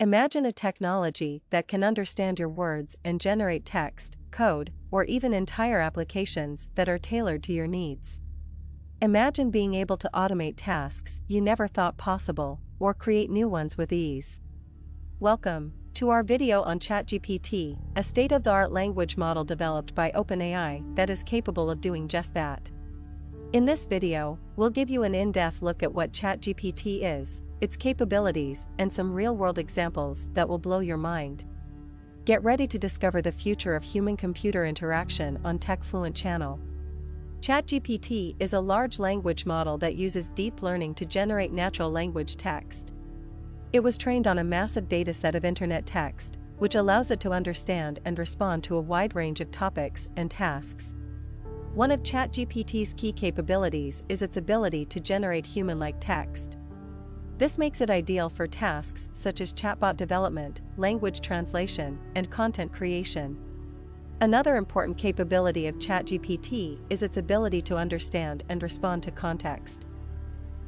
Imagine a technology that can understand your words and generate text, code, or even entire applications that are tailored to your needs. Imagine being able to automate tasks you never thought possible, or create new ones with ease. Welcome to our video on ChatGPT, a state-of-the-art language model developed by OpenAI that is capable of doing just that. In this video, we'll give you an in-depth look at what ChatGPT is, its capabilities, and some real-world examples that will blow your mind. Get ready to discover the future of human-computer interaction on TechFluent channel. ChatGPT is a large language model that uses deep learning to generate natural language text. It was trained on a massive dataset of internet text, which allows it to understand and respond to a wide range of topics and tasks. One of ChatGPT's key capabilities is its ability to generate human-like text. This makes it ideal for tasks such as chatbot development, language translation, and content creation. Another important capability of ChatGPT is its ability to understand and respond to context.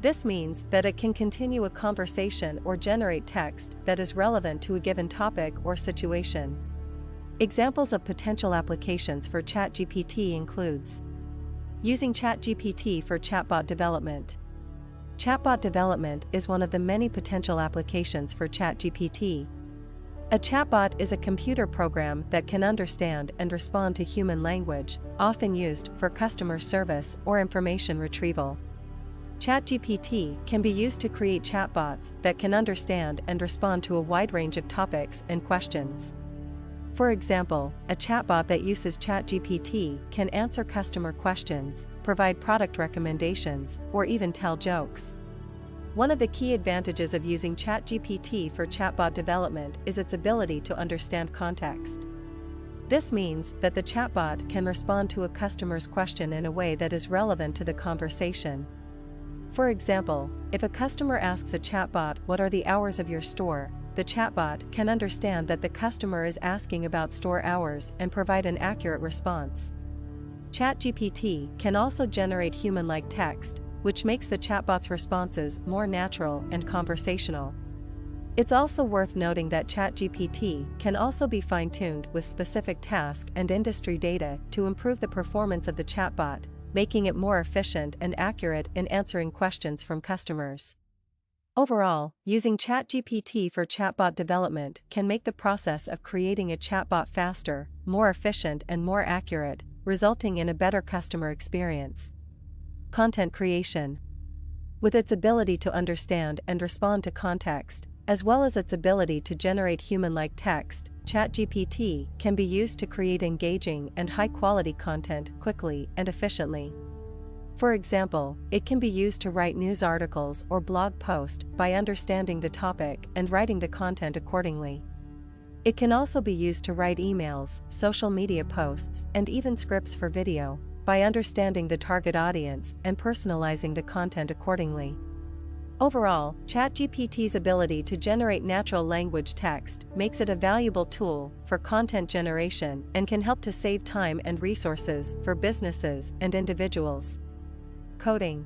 This means that it can continue a conversation or generate text that is relevant to a given topic or situation. Examples of potential applications for ChatGPT includes using ChatGPT for chatbot development. Chatbot development is one of the many potential applications for ChatGPT. A chatbot is a computer program that can understand and respond to human language, often used for customer service or information retrieval. ChatGPT can be used to create chatbots that can understand and respond to a wide range of topics and questions. For example, a chatbot that uses ChatGPT can answer customer questions, provide product recommendations, or even tell jokes. One of the key advantages of using ChatGPT for chatbot development is its ability to understand context. This means that the chatbot can respond to a customer's question in a way that is relevant to the conversation. For example, if a customer asks a chatbot, "What are the hours of your store?" the chatbot can understand that the customer is asking about store hours and provide an accurate response. ChatGPT can also generate human-like text, which makes the chatbot's responses more natural and conversational. It's also worth noting that ChatGPT can also be fine-tuned with specific task and industry data to improve the performance of the chatbot, making it more efficient and accurate in answering questions from customers. Overall, using ChatGPT for chatbot development can make the process of creating a chatbot faster, more efficient, and more accurate, resulting in a better customer experience. Content creation. With its ability to understand and respond to context, as well as its ability to generate human-like text, ChatGPT can be used to create engaging and high-quality content quickly and efficiently. For example, it can be used to write news articles or blog posts by understanding the topic and writing the content accordingly. It can also be used to write emails, social media posts, and even scripts for video, by understanding the target audience and personalizing the content accordingly. Overall, ChatGPT's ability to generate natural language text makes it a valuable tool for content generation and can help to save time and resources for businesses and individuals. Coding.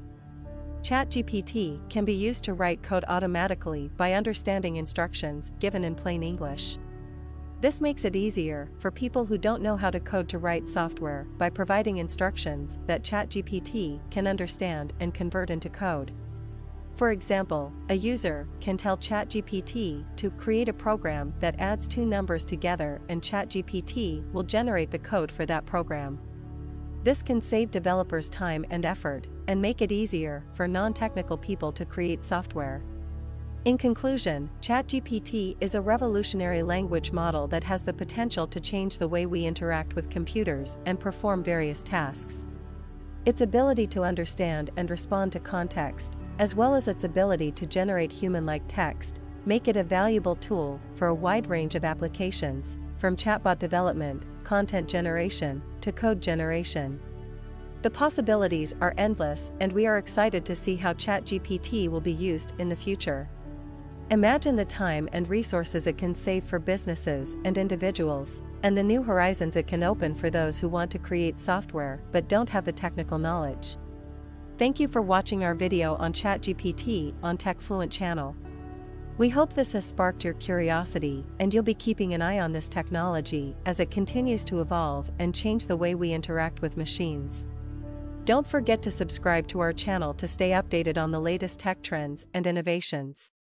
ChatGPT can be used to write code automatically by understanding instructions given in plain English. This makes it easier for people who don't know how to code to write software by providing instructions that ChatGPT can understand and convert into code. For example, a user can tell ChatGPT to create a program that adds two numbers together, and ChatGPT will generate the code for that program. This can save developers time and effort, and make it easier for non-technical people to create software. In conclusion, ChatGPT is a revolutionary language model that has the potential to change the way we interact with computers and perform various tasks. Its ability to understand and respond to context, as well as its ability to generate human-like text, make it a valuable tool for a wide range of applications, from chatbot development, content generation, to code generation. The possibilities are endless, and we are excited to see how ChatGPT will be used in the future. Imagine the time and resources it can save for businesses and individuals, and the new horizons it can open for those who want to create software but don't have the technical knowledge. Thank you for watching our video on ChatGPT on TechFluent channel. We hope this has sparked your curiosity and you'll be keeping an eye on this technology as it continues to evolve and change the way we interact with machines. Don't forget to subscribe to our channel to stay updated on the latest tech trends and innovations.